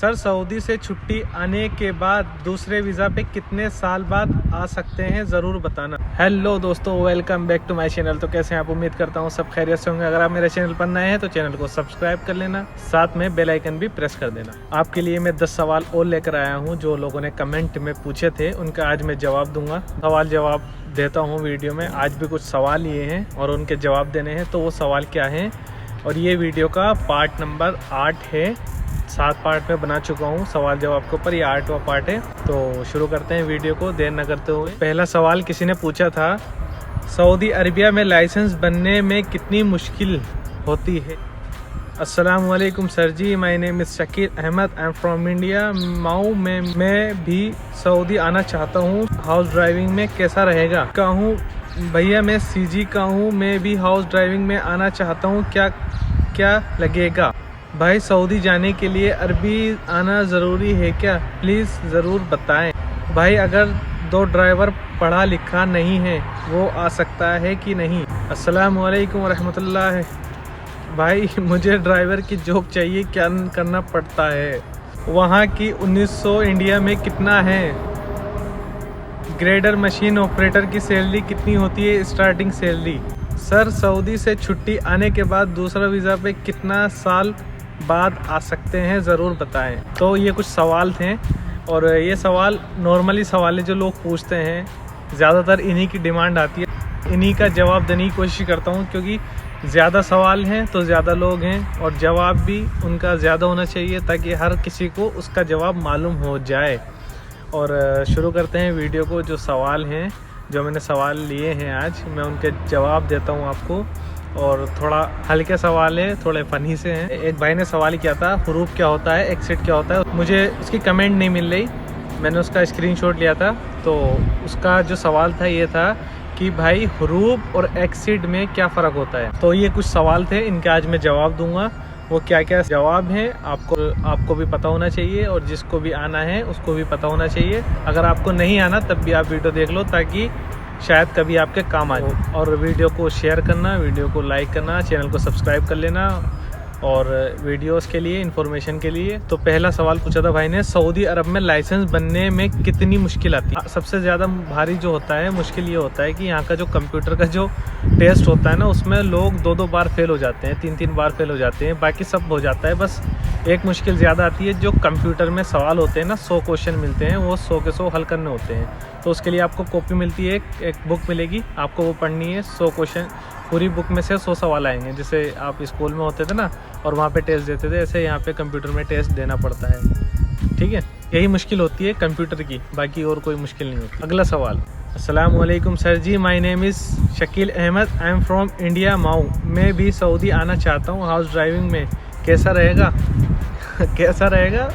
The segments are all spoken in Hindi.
सर सऊदी से छुट्टी आने के बाद दूसरे वीज़ा पे कितने साल बाद आ सकते हैं, ज़रूर बताना। हेलो दोस्तों, welcome back to my channel. तो कैसे हैं आप? उम्मीद करता हूँ सब खैरियत से होंगे। अगर आप मेरे चैनल पर नए हैं तो चैनल को सब्सक्राइब कर लेना, साथ में बेल आइकन भी प्रेस कर देना। आपके लिए मैं 10 सवाल और लेकर आया हूँ जो लोगों ने कमेंट में पूछे थे, उनका आज मैं जवाब दूंगा। सवाल जवाब देता हूँ वीडियो में। आज भी कुछ सवाल ये हैं और उनके जवाब देने हैं। तो वो सवाल क्या हैं, और ये वीडियो का पार्ट नंबर 8 है। 7 पार्ट में बना चुका हूँ सवाल जवाब के ऊपर, ये 8वां पार्ट है। तो शुरू करते हैं वीडियो को देर न करते हुए। पहला सवाल किसी ने पूछा था, सऊदी अरबिया में लाइसेंस बनने में कितनी मुश्किल होती है? अस्सलाम वालेकुम sir ji, my name is Shakeel Ahmed, I am from India, Mau में। मैं भी सऊदी आना चाहता हूँ, हाउस ड्राइविंग में कैसा रहेगा? कहूँ भैया मैं सीजी का हूँ, मैं भी हाउस ड्राइविंग में आना चाहता हूँ, क्या लगेगा? भाई सऊदी जाने के लिए अरबी आना ज़रूरी है क्या? प्लीज़ ज़रूर बताएं। भाई अगर 2 ड्राइवर पढ़ा लिखा नहीं है वो आ सकता है कि नहीं? अस्सलाम वालेकुम रहमतुल्लाह। भाई मुझे ड्राइवर की जॉब चाहिए, क्या करना पड़ता है? वहाँ की 1900 इंडिया में कितना है? ग्रेडर मशीन ऑपरेटर की सैलरी कितनी होती है, स्टार्टिंग सैलरी? सर सऊदी से छुट्टी आने के बाद दूसरा वीज़ा पे कितना साल बाद आ सकते हैं, ज़रूर बताएं। तो ये कुछ सवाल थे, और ये सवाल नॉर्मली सवाल है जो लोग पूछते हैं, ज़्यादातर इन्हीं की डिमांड आती है। इन्हीं का जवाब देने की कोशिश करता हूँ, क्योंकि ज़्यादा सवाल हैं तो ज़्यादा लोग हैं, और जवाब भी उनका ज़्यादा होना चाहिए ताकि हर किसी को उसका जवाब मालूम हो जाए। और शुरू करते हैं वीडियो को। जो सवाल हैं, जो मैंने सवाल लिए हैं आज, मैं उनके जवाब देता हूँ आपको। और थोड़ा हल्के सवाल है, थोड़े फ़नी से हैं। एक भाई ने सवाल किया था, हुरूफ क्या होता है, एक्सिट क्या होता है? मुझे उसकी कमेंट नहीं मिल रही, मैंने उसका स्क्रीनशॉट लिया था। तो उसका जो सवाल था ये था कि भाई हुरूफ और एक्सिट में क्या फ़र्क होता है? तो ये कुछ सवाल थे, इनके आज मैं जवाब दूंगा। वो क्या क्या जवाब हैं आपको भी पता होना चाहिए, और जिसको भी आना है उसको भी पता होना चाहिए। अगर आपको नहीं आना तब भी आप वीडियो देख लो, ताकि शायद कभी आपके काम आ जाए। और वीडियो को शेयर करना, वीडियो को लाइक करना, चैनल को सब्सक्राइब कर लेना, और वीडियोस के लिए, इन्फॉर्मेशन के लिए। तो पहला सवाल पूछा था भाई ने, सऊदी अरब में लाइसेंस बनने में कितनी मुश्किल आती है? सबसे ज़्यादा भारी जो होता है, मुश्किल ये होता है कि यहाँ का जो कंप्यूटर का जो टेस्ट होता है ना, उसमें लोग 2-2 बार फेल हो जाते हैं, 3-3 बार फेल हो जाते हैं। बाकी सब हो जाता है, बस एक मुश्किल ज़्यादा आती है। जो कंप्यूटर में सवाल होते हैं ना, 100 क्वेश्चन मिलते हैं, वो 100 के 100 हल करने होते हैं। तो उसके लिए आपको कॉपी मिलती है, एक बुक मिलेगी, आपको वो पढ़नी है। 100 क्वेश्चन, पूरी बुक में से 100 सवाल आएंगे। जैसे आप स्कूल में होते थे ना और वहाँ पे टेस्ट देते थे, ऐसे यहाँ पे कंप्यूटर में टेस्ट देना पड़ता है। ठीक है, यही मुश्किल होती है कंप्यूटर की, बाकी और कोई मुश्किल नहीं होती। अगला सवाल, अस्सलाम वालेकुम sir ji, my name is Shakeel Ahmed, I am from India, Mau. मैं भी सऊदी आना चाहता हूँ, हाउस ड्राइविंग में कैसा रहेगा? कैसा रहेगा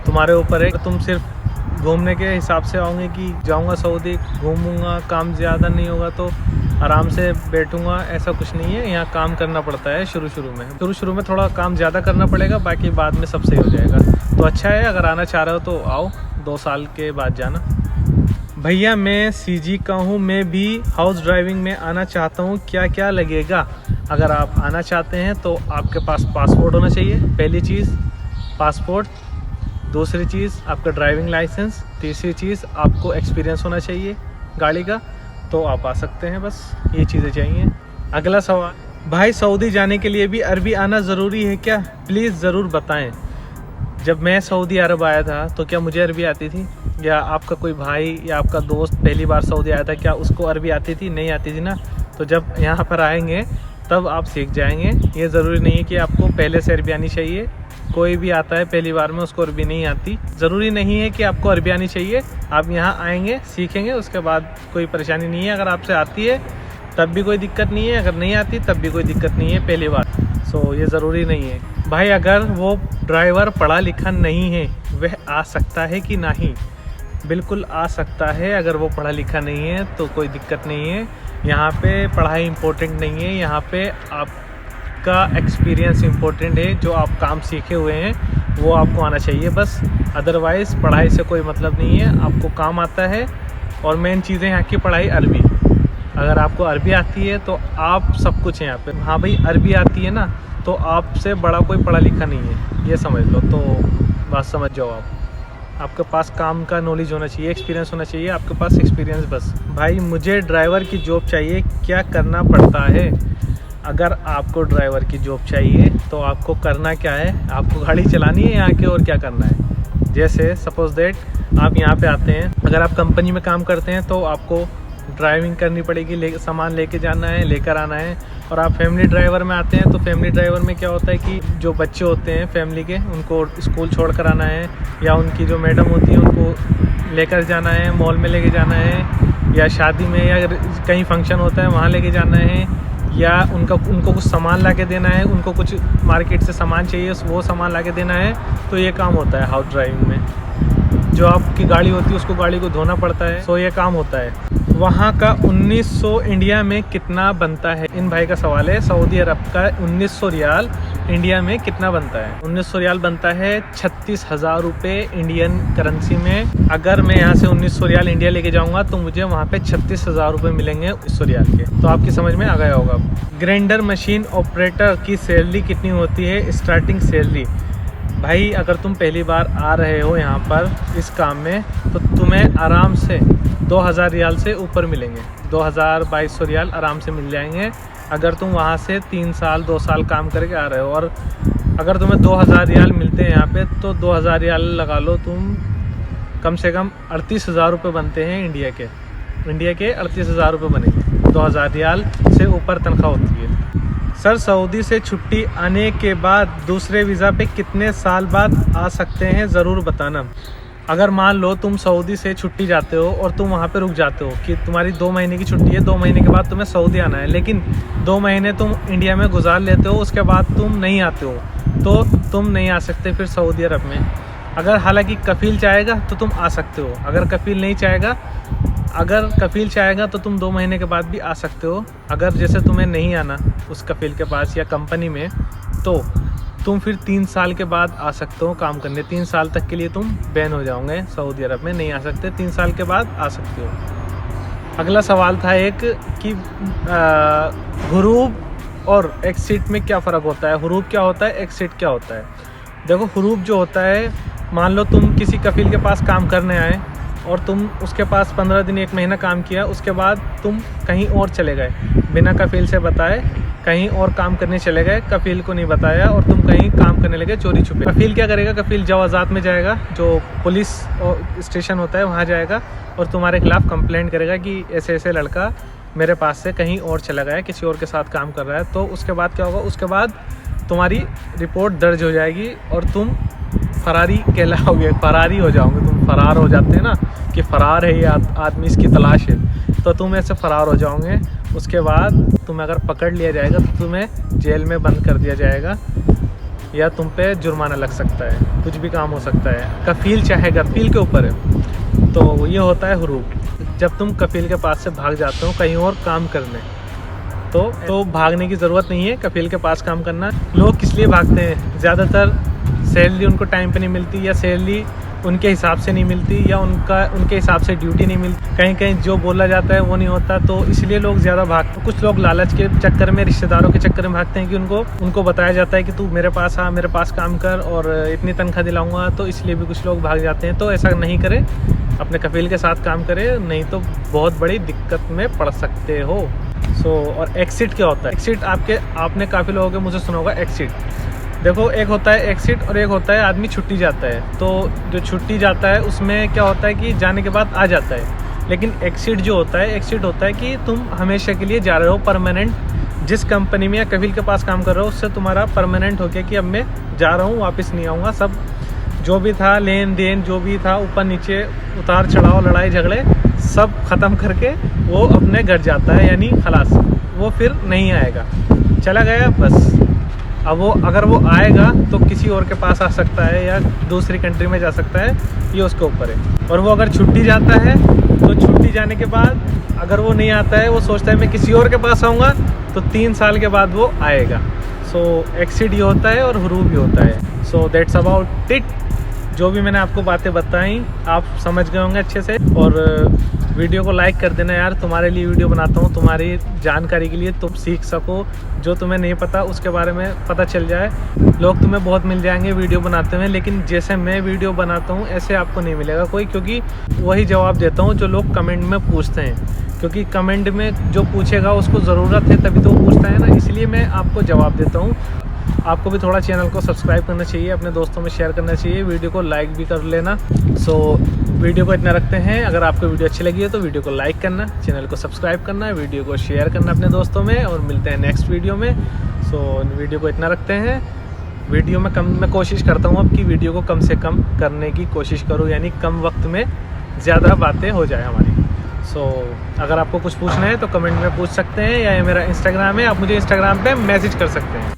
तुम्हारे ऊपर है। तुम सिर्फ घूमने के हिसाब से आओगे कि जाऊंगा सऊदी, घूमूंगा, काम ज़्यादा नहीं होगा तो आराम से बैठूंगा, ऐसा कुछ नहीं है। यहाँ काम करना पड़ता है शुरू में थोड़ा काम ज़्यादा करना पड़ेगा, बाकी बाद में सब सही हो जाएगा। तो अच्छा है, अगर आना चाह रहे हो तो आओ, 2 साल के बाद जाना। भैया मैं सीजी का हूँ, मैं भी हाउस ड्राइविंग में आना चाहता हूँ, क्या लगेगा? अगर आप आना चाहते हैं तो आपके पास पासपोर्ट होना चाहिए, पहली चीज़ पासपोर्ट। दूसरी चीज़ आपका ड्राइविंग लाइसेंस। तीसरी चीज़ आपको एक्सपीरियंस होना चाहिए गाड़ी का, तो आप आ सकते हैं। बस ये चीज़ें चाहिए। अगला सवाल, भाई सऊदी जाने के लिए भी अरबी आना ज़रूरी है क्या? प्लीज़ ज़रूर बताएं। जब मैं सऊदी अरब आया था तो क्या मुझे अरबी आती थी? या आपका कोई भाई या आपका दोस्त पहली बार सऊदी आया था, क्या उसको अरबी आती थी? नहीं आती थी ना। तो जब यहाँ पर आएंगे तब आप सीख जाएंगे। ये ज़रूरी नहीं है कि आपको पहले से अरबी आनी चाहिए। कोई भी आता है पहली बार में, उसको अरबी नहीं आती। ज़रूरी नहीं है कि आपको अरबी आनी चाहिए। आप यहाँ आएंगे, सीखेंगे, उसके बाद कोई परेशानी नहीं है। अगर आपसे आती है तब भी कोई दिक्कत नहीं है, अगर नहीं आती तब भी कोई दिक्कत नहीं है पहली बार। सो ये ज़रूरी नहीं है। भाई अगर वो ड्राइवर पढ़ा लिखा नहीं है, वह आ सकता है कि नहीं? बिल्कुल आ सकता है। अगर वो पढ़ा लिखा नहीं है तो कोई दिक्कत नहीं है। यहाँ पे पढ़ाई इम्पोर्टेंट नहीं है, यहाँ पे आपका एक्सपीरियंस इम्पोर्टेंट है। जो आप काम सीखे हुए हैं वो आपको आना चाहिए बस। अदरवाइज़ पढ़ाई से कोई मतलब नहीं है, आपको काम आता है। और मेन चीज़ें यहाँ की पढ़ाई अरबी। अगर आपको अरबी आती है तो आप सब कुछ है यहाँ पे। हाँ भाई, अरबी आती है ना तो आपसे बड़ा कोई पढ़ा लिखा नहीं है, ये समझ लो। तो बात समझ जाओ आप। आपके पास काम का नॉलेज होना चाहिए, एक्सपीरियंस होना चाहिए, आपके पास एक्सपीरियंस बस। भाई मुझे ड्राइवर की जॉब चाहिए, क्या करना पड़ता है? अगर आपको ड्राइवर की जॉब चाहिए तो आपको करना क्या है, आपको गाड़ी चलानी है यहाँ के, और क्या करना है। जैसे सपोज दैट आप यहाँ पे आते हैं, अगर आप कंपनी में काम करते हैं तो आपको ड्राइविंग करनी पड़ेगी, सामान लेके जाना है, लेकर आना है। और आप फैमिली ड्राइवर में आते हैं तो फैमिली ड्राइवर में क्या होता है कि जो बच्चे होते हैं फैमिली के, उनको स्कूल छोड़ कर आना है, या उनकी जो मैडम होती है उनको लेकर जाना है, मॉल में लेके जाना है, या शादी में या कहीं फंक्शन होता है वहाँ लेके जाना है, या उनको कुछ सामान ला के देना है, उनको कुछ मार्केट से सामान चाहिए वो सामान ला के देना है। तो ये काम होता है हाउस ड्राइविंग में। जो आपकी गाड़ी होती है उसको गाड़ी को धोना पड़ता है, सो ये काम होता है। वहाँ का 1900 इंडिया में कितना बनता है? इन भाई का सवाल है, सऊदी अरब का 1900 रियाल इंडिया में कितना बनता है? 1900 रियाल बनता है 36,000 रुपये इंडियन करेंसी में। अगर मैं यहाँ से 1900 रियाल इंडिया लेके जाऊँगा तो मुझे वहाँ पे 36,000 रुपये मिलेंगे 1900 रियाल के। तो आपकी समझ में आ गया होगा। ग्राइंडर मशीन ऑपरेटर की सैलरी कितनी होती है, स्टार्टिंग सैलरी? भाई अगर तुम पहली बार आ रहे हो यहाँ पर इस काम में तो तुम्हें आराम से 2000 रियाल से ऊपर मिलेंगे, 2200 रियाल आराम से मिल जाएंगे। अगर तुम वहाँ से 3 साल 2 साल काम करके आ रहे हो, और अगर तुम्हें 2000 रियाल मिलते हैं यहाँ पे तो 2000 रियाल लगा लो तुम, कम से कम 38,000 रुपये बनते हैं इंडिया के 38,000 रुपये बनेंगे। 2000 रियाल से ऊपर तनख्वाह होती है। सर सऊदी से छुट्टी आने के बाद दूसरे वीज़ा पे कितने साल बाद आ सकते हैं, ज़रूर बताना। अगर मान लो तुम सऊदी से छुट्टी जाते हो और तुम वहाँ पे रुक जाते हो कि तुम्हारी 2 महीने की छुट्टी है, 2 महीने के बाद तुम्हें सऊदी आना है, लेकिन 2 महीने तुम इंडिया में गुजार लेते हो, उसके बाद तुम नहीं आते हो, तो तुम नहीं आ सकते फिर सऊदी अरब में। अगर हालांकि कफील चाहेगा तो तुम आ सकते हो, अगर कफील चाहेगा तो तुम 2 महीने के बाद भी आ सकते हो। अगर जैसे तुम्हें नहीं आना उस कफील के पास या कंपनी में, तो तुम फिर 3 साल के बाद आ सकते हो काम करने। 3 साल तक के लिए तुम बैन हो जाओगे, सऊदी अरब में नहीं आ सकते, 3 साल के बाद आ सकते हो। अगला सवाल था एक कि हुरूब और एक्सिट में क्या फ़र्क होता है, हुरूब क्या होता है, एक्सिट क्या होता है? देखो हुरूब जो होता है, मान लो तुम किसी कफील के पास काम करने आए और तुम उसके पास 15 दिन 1 महीना काम किया, उसके बाद तुम कहीं और चले गए बिना कफील से बताए, कहीं और काम करने चले गए, कफील को नहीं बताया और तुम कहीं काम करने लगे चोरी छुपे। कफील क्या करेगा, कफील जवाजात में जाएगा, जो पुलिस स्टेशन होता है वहाँ जाएगा और तुम्हारे खिलाफ़ कंप्लेंट करेगा कि ऐसे ऐसे लड़का मेरे पास से कहीं और चला गया, किसी और के साथ काम कर रहा है। तो उसके बाद क्या होगा, उसके बाद तुम्हारी रिपोर्ट दर्ज हो जाएगी और तुम फरारी कहलाओगे, फरारी हो जाओगे। तुम फरार हो जाते हैं ना कि फ़रार है ये आदमी, इसकी तलाश है, तो तुम ऐसे फ़रार हो जाओगे। उसके बाद तुम्हें अगर पकड़ लिया जाएगा तो तुम्हें जेल में बंद कर दिया जाएगा या तुम पे जुर्माना लग सकता है, कुछ भी काम हो सकता है। कफील चाहेगा, कफील के ऊपर है। तो ये होता है हुरूब, जब तुम कफील के पास से भाग जाते हो कहीं और काम करने, तो भागने की ज़रूरत नहीं है, कफील के पास काम करना। लोग किस लिए भागते हैं? ज़्यादातर सैलरी उनको टाइम पे नहीं मिलती, या सैलरी उनके हिसाब से नहीं मिलती, या उनके हिसाब से ड्यूटी नहीं मिलती, कहीं कहीं जो बोला जाता है वो नहीं होता, तो इसलिए लोग ज़्यादा भागते। कुछ लोग लालच के चक्कर में, रिश्तेदारों के चक्कर में भागते हैं कि उनको बताया जाता है कि तू मेरे पास आ, मेरे पास काम कर और इतनी तनख्वाह दिलाऊंगा, तो इसलिए भी कुछ लोग भाग जाते हैं। तो ऐसा नहीं करें, अपने कफील के साथ काम करें, नहीं तो बहुत बड़ी दिक्कत में पड़ सकते हो। और एक्सिट क्या होता है? एक्सिट आपने काफ़ी लोगों के मुँह से सुना होगा एक्सिट। देखो, एक होता है एक्सिट और एक होता है आदमी छुट्टी जाता है। तो जो छुट्टी जाता है उसमें क्या होता है कि जाने के बाद आ जाता है, लेकिन एक्सिट जो होता है, एक्सिट होता है कि तुम हमेशा के लिए जा रहे हो, परमानेंट। जिस कंपनी में या कफील के पास काम कर रहे हो उससे तुम्हारा परमानेंट हो गया कि अब मैं जा रहा हूँ, वापस नहीं आऊँगा। सब जो भी था, लेन देन जो भी था, ऊपर नीचे, उतार चढ़ाव, लड़ाई झगड़े, सब ख़त्म करके वो अपने घर जाता है, यानी खलास, वो फिर नहीं आएगा, चला गया बस। अब वो अगर वो आएगा तो किसी और के पास आ सकता है या दूसरी कंट्री में जा सकता है, ये उसके ऊपर है। और वो अगर छुट्टी जाता है तो छुट्टी जाने के बाद अगर वो नहीं आता है, वो सोचता है मैं किसी और के पास आऊँगा, तो 3 साल के बाद वो आएगा। सो एक्सिट ये होता है और हुरूब भी होता है। So that's about it. जो भी मैंने आपको बातें बताई आप समझ गए होंगे अच्छे से। और वीडियो को लाइक कर देना यार, तुम्हारे लिए वीडियो बनाता हूँ, तुम्हारी जानकारी के लिए, तुम सीख सको, जो तुम्हें नहीं पता उसके बारे में पता चल जाए। लोग तुम्हें बहुत मिल जाएंगे वीडियो बनाते हुए, लेकिन जैसे मैं वीडियो बनाता हूँ ऐसे आपको नहीं मिलेगा कोई, क्योंकि वही जवाब देता हूँ जो लोग कमेंट में पूछते हैं, क्योंकि कमेंट में जो पूछेगा उसको ज़रूरत है तभी तो वो पूछता है ना, इसलिए मैं आपको जवाब देता हूँ। आपको भी थोड़ा चैनल को सब्सक्राइब करना चाहिए, अपने दोस्तों में शेयर करना चाहिए, वीडियो को लाइक भी कर लेना। सो वीडियो को इतना रखते हैं। अगर आपको वीडियो अच्छी लगी है तो वीडियो को लाइक करना, चैनल को सब्सक्राइब करना, वीडियो को शेयर करना अपने दोस्तों में, और मिलते हैं नेक्स्ट वीडियो में। सो वीडियो को इतना रखते हैं। वीडियो में मैं कोशिश करता हूँ अब कि वीडियो को कम से कम करने की कोशिश करूँ, यानी कम वक्त में ज़्यादा बातें हो जाए हमारी। सो अगर आपको कुछ पूछना है तो कमेंट में पूछ सकते हैं, या ये मेरा इंस्टाग्राम है, आप मुझे इंस्टाग्राम पे मैसेज कर सकते हैं।